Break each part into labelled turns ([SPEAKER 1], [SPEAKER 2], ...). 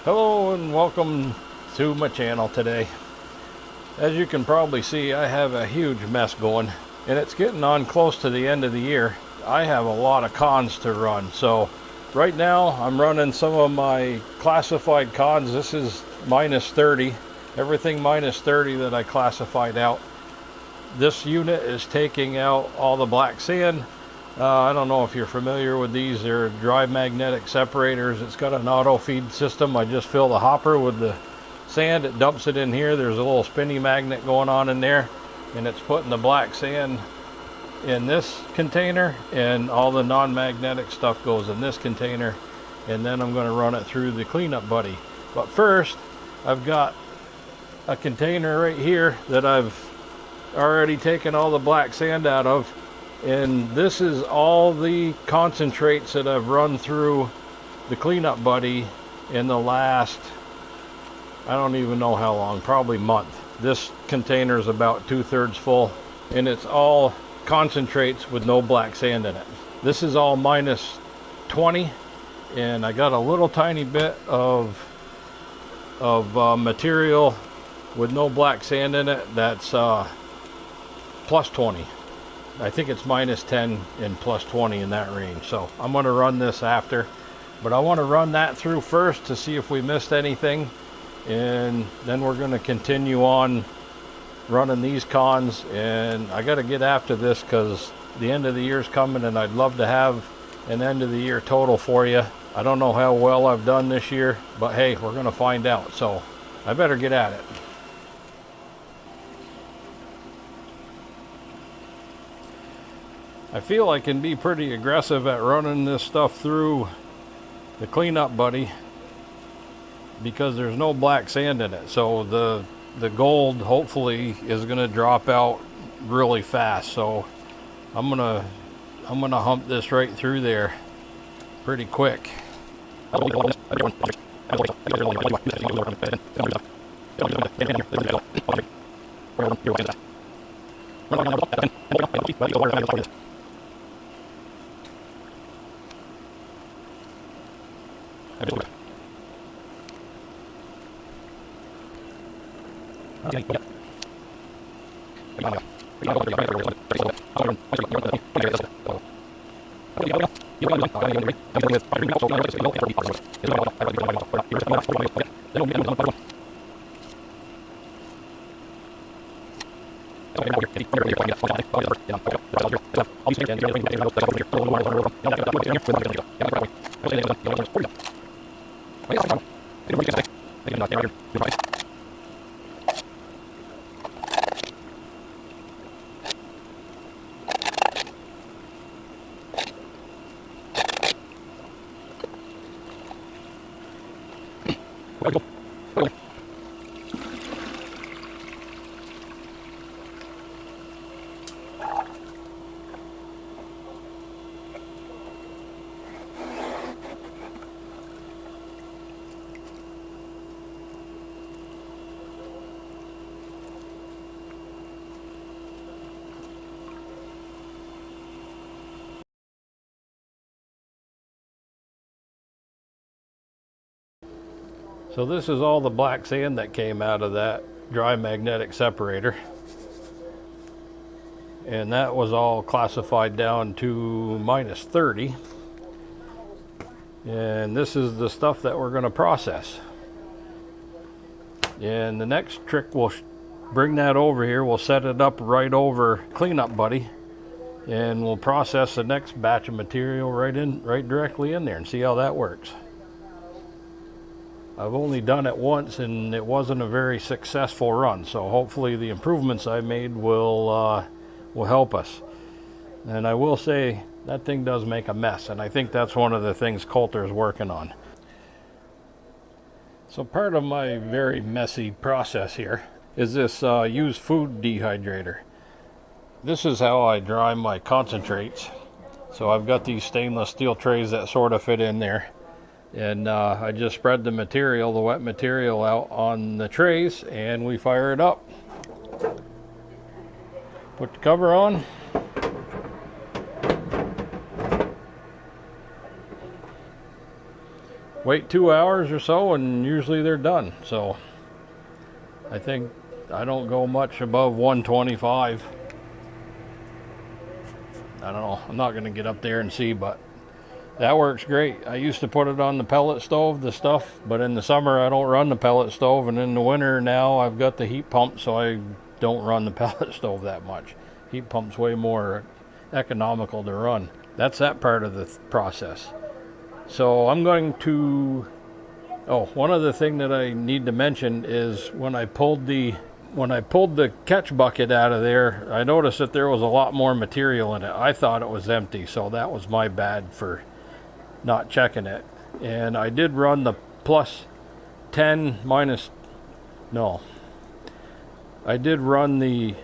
[SPEAKER 1] Hello and welcome to my channel today. As you can probably see, I have a huge mess going and it's getting on close to the end of the year. I have a lot of cons to run, so right now I'm running some of my classified cons. This is minus 30, everything minus 30 that I classified out. This unit is taking out all the black sand. I don't know if you're familiar with these. They're dry magnetic separators. It's got an auto feed system. I just fill the hopper with the sand. It dumps it in here. There's a little spinny magnet going on in there, and it's putting the black sand in this container, and all the non-magnetic stuff goes in this container, and then I'm going to run it through the cleanup buddy. But first, I've got a container right here that I've already taken all the black sand out of. And this is all the concentrates that I've run through the cleanup buddy in the last, I don't even know how long, probably month. This container is about 2/3 full, and it's all concentrates with no black sand in it. This is all minus 20, and I got a little tiny bit of material with no black sand in it that's plus 20. I think it's minus 10 and plus 20 in that range. So I'm going to run this after, but I want to run that through first to see if we missed anything, and then we're going to continue on running these cons. And I got to get after this because the end of the year's coming, and I'd love to have an end of the year total for you. I don't know how well I've done this year, but hey, we're going to find out. So I better get at it. I feel I can be pretty aggressive at running this stuff through the cleanup buddy because there's no black sand in it. So the gold hopefully is going to drop out really fast. So I'm gonna hump this right through there pretty quick. So this is all the black sand that came out of that dry magnetic separator. And that was all classified down to minus 30. And this is the stuff that we're going to process. And the next trick, we'll bring that over here. We'll set it up right over cleanup buddy. And we'll process the next batch of material right directly in there and see how that works. I've only done it once and it wasn't a very successful run, so hopefully the improvements I made will help us. And I will say that thing does make a mess, and I think that's one of the things Coulter's working on. So part of my very messy process here is this used food dehydrator. This is how I dry my concentrates. So I've got these stainless steel trays that sort of fit in there. And I just spread the material, the wet material, out on the trays, and we fire it up. Put the cover on. wait 2 hours or so, and usually they're done. So I think I don't go much above 125. I don't know. I'm not going to get up there and see, but that works great. I used to put it on the pellet stove, the stuff, but in the summer I don't run the pellet stove, and in the winter now I've got the heat pump, so I don't run the pellet stove that much. Heat pump's way more economical to run. That's that part of the process. So I'm going to... Oh, one other thing that I need to mention is when I pulled the catch bucket out of there, I noticed that there was a lot more material in it. I thought it was empty, so that was my bad for not checking it. And I did run the plus 10 minus... No. I did run the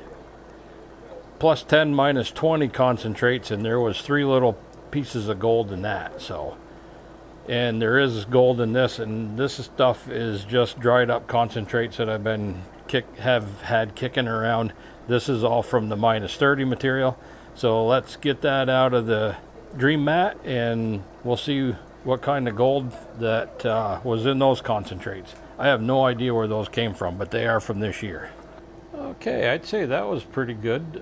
[SPEAKER 1] plus 10 minus 20 concentrates, and there was 3 little pieces of gold in that. So, and there is gold in this, and this stuff is just dried up concentrates that I've been have had kicking around. This is all from the minus 30 material. So let's get that out of the Dream Mat, and we'll see what kind of gold that was in those concentrates. I have no idea where those came from, but they are from this year. Okay, I'd say that was pretty good.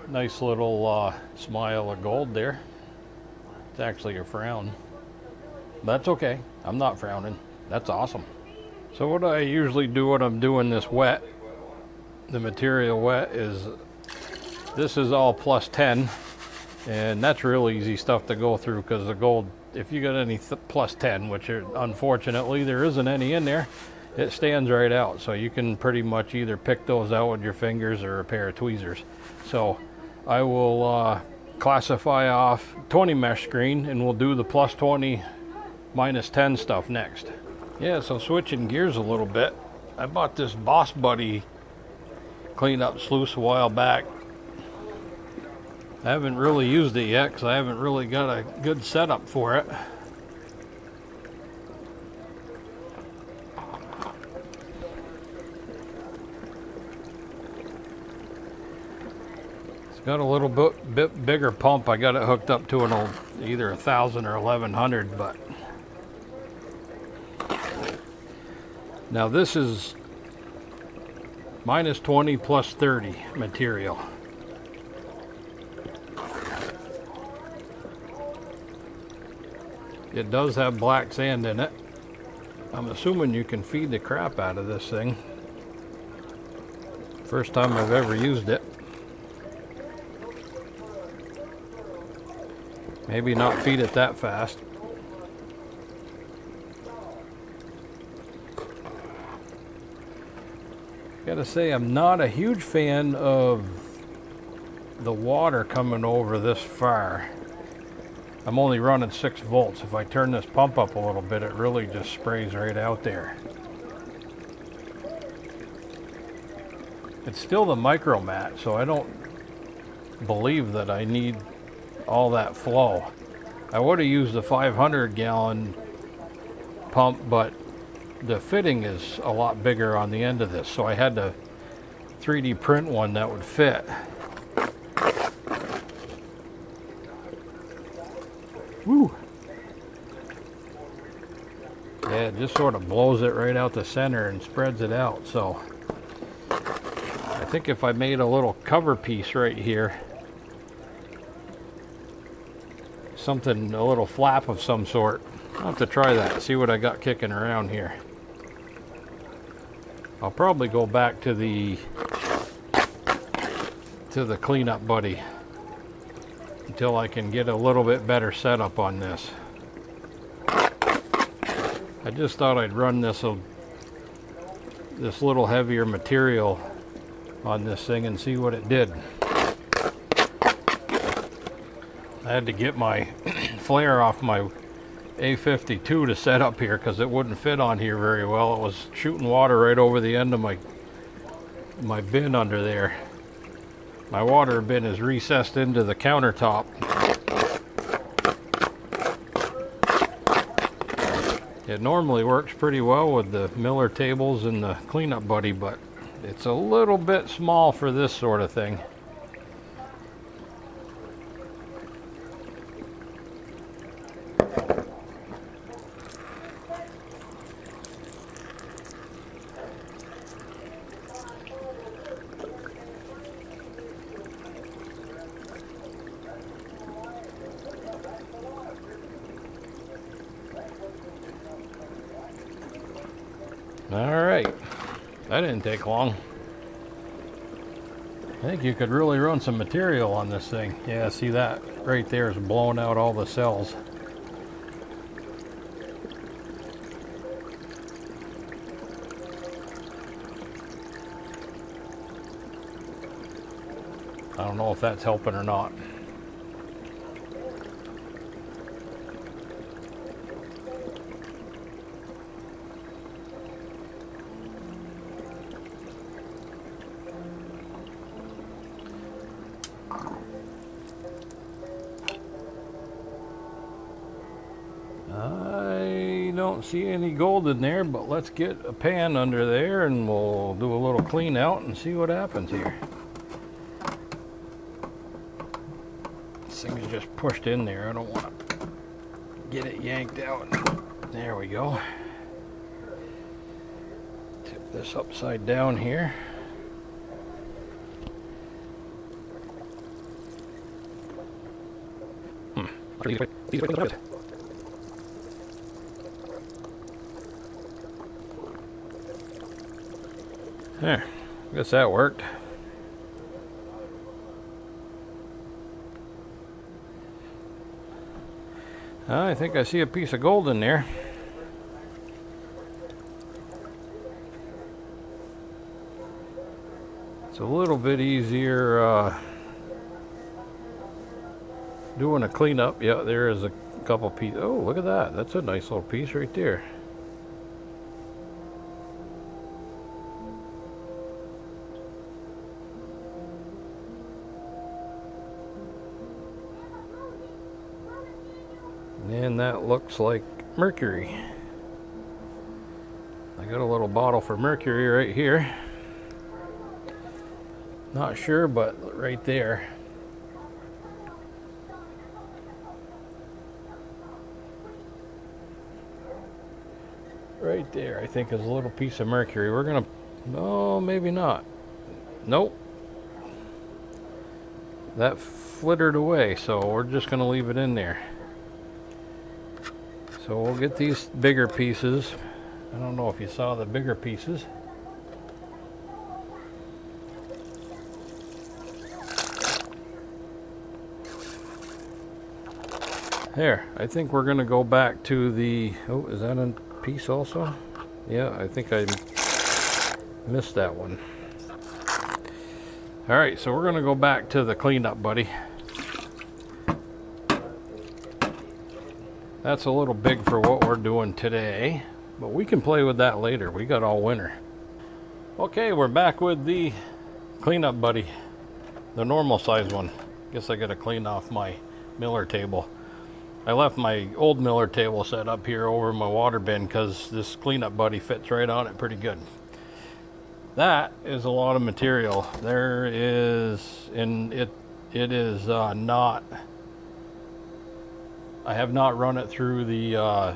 [SPEAKER 1] Nice little smile of gold there. It's actually a frown. That's okay. I'm not frowning. That's awesome. So what I usually do when I'm doing this wet, the material wet, is this is all plus 10, and that's real easy stuff to go through, because the gold, if you got any plus 10, which unfortunately there isn't any in there, it stands right out. So you can pretty much either pick those out with your fingers or a pair of tweezers. So I will classify off 20 mesh screen, and we'll do the plus 20 minus 10 stuff next. Yeah, so switching gears a little bit, I bought this Boss Buddy cleanup sluice a while back. I haven't really used it yet because I haven't really got a good setup for it. It's got a little bit bigger pump. I got it hooked up to an old either 1,000 or 1,100, but now this is minus 20 plus 30 material. It does have black sand in it. I'm assuming you can feed the crap out of this thing. First time I've ever used it. Maybe not feed it that fast. Gotta say, I'm not a huge fan of the water coming over this far. I'm only running 6 volts. If I turn this pump up a little bit, it really just sprays right out there. It's still the micro mat, so I don't believe that I need all that flow. I would have used the 500 gallon pump, but the fitting is a lot bigger on the end of this, so I had to 3D print one that would fit. Woo! Yeah, it just sort of blows it right out the center and spreads it out. So I think if I made a little cover piece right here, something, a little flap of some sort, I'll have to try that, see what I got kicking around here. I'll probably go back to the Cleanup Buddy until I can get a little bit better setup on this. I just thought I'd run this little heavier material on this thing and see what it did. I had to get my flare off my A52 to set up here because it wouldn't fit on here very well. It was shooting water right over the end of my bin under there. My water bin is recessed into the countertop. It normally works pretty well with the Miller tables and the Cleanup Buddy, but it's a little bit small for this sort of thing. All right, that didn't take long. I think you could really run some material on this thing. Yeah, see that right there is blowing out all the cells. I don't know if that's helping or not. I don't see any gold in there, but let's get a pan under there and we'll do a little clean out and see what happens here. This thing is just pushed in there. I don't want to get it yanked out. There we go. Tip this upside down here. There, I guess that worked. I think I see a piece of gold in there. It's a little bit easier doing a cleanup. Yeah, there is a couple pieces. Oh, look at that. That's a nice little piece right there. And that looks like mercury. I got a little bottle for mercury right here. Not sure, but right there. Right there, I think, is a little piece of mercury. We're gonna, no, maybe not. Nope. That flittered away, so we're just gonna leave it in there. So we'll get these bigger pieces. I don't know if you saw the bigger pieces. There, I think we're gonna go back to the, oh, is that a piece also? Yeah, I think I missed that one. All right, so we're gonna go back to the cleanup, buddy. That's a little big for what we're doing today, but we can play with that later. We got all winter. Okay, we're back with the cleanup, buddy. The normal size one. Guess I gotta clean off my Miller table. I left my old Miller table set up here over my water bin because this cleanup buddy fits right on it pretty good. That is a lot of material. There is, and it is not, I have not run it through the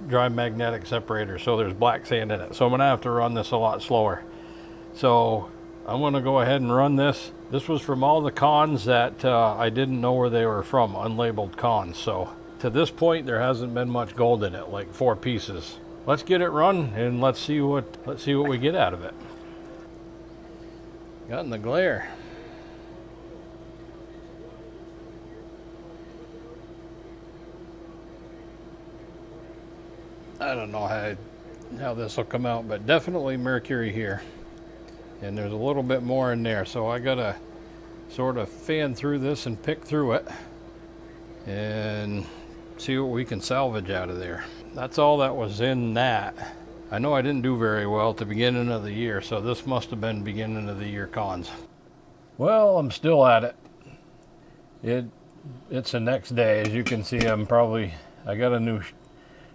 [SPEAKER 1] dry magnetic separator, so there's black sand in it. So I'm gonna have to run this a lot slower. So I'm gonna go ahead and run this. This was from all the cons that I didn't know where they were from, unlabeled cons. So to this point, there hasn't been much gold in it, like 4 pieces. Let's get it run and let's see what we get out of it. Got in the glare. I don't know how this will come out, but definitely mercury here. And there's a little bit more in there, so I gotta sort of fan through this and pick through it and see what we can salvage out of there. That's all that was in that. I know I didn't do very well at the beginning of the year, so this must have been beginning of the year cons. Well, I'm still at it. It's the next day. As you can see, I got a new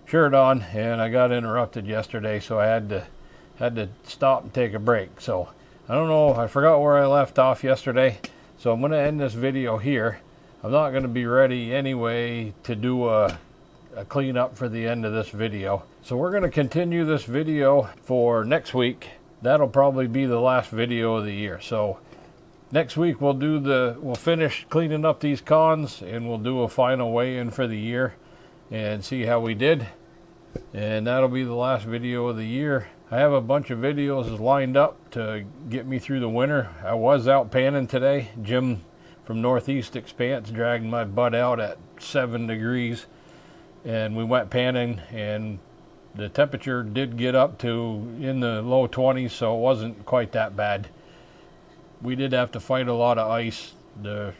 [SPEAKER 1] shirt on and I got interrupted yesterday, so I had to stop and take a break. So I don't know, I forgot where I left off yesterday, so I'm going to end this video here. I'm not going to be ready anyway to do a cleanup for the end of this video, so we're going to continue this video for next week. That'll probably be the last video of the year. So next week we'll finish cleaning up these cons and we'll do a final weigh-in for the year and see how we did. And that'll be the last video of the year. I have a bunch of videos lined up to get me through the winter. I was out panning today. Jim from Northeast Expanse dragged my butt out at 7 degrees, and we went panning, and the temperature did get up to in the low 20s, so it wasn't quite that bad. We did have to fight a lot of ice. The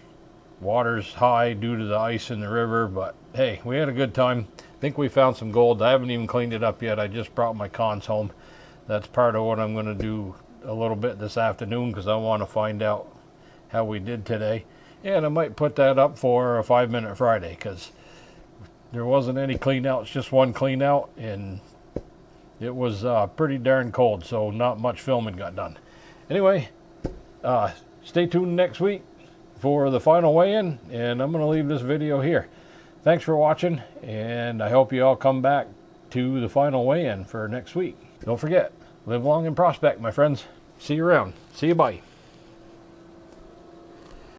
[SPEAKER 1] water's high due to the ice in the river, but hey, we had a good time. I think we found some gold. I haven't even cleaned it up yet. I just brought my cons home. That's part of what I'm going to do a little bit this afternoon, because I want to find out how we did today. And I might put that up for a 5-minute Friday, because there wasn't any clean outs, just one clean out, and it was pretty darn cold, so not much filming got done. Anyway, stay tuned next week for the final weigh-in, and I'm going to leave this video here. Thanks for watching, and I hope you all come back to the final weigh-in for next week. Don't forget, live long and prospect, my friends. See you around. See you, bye.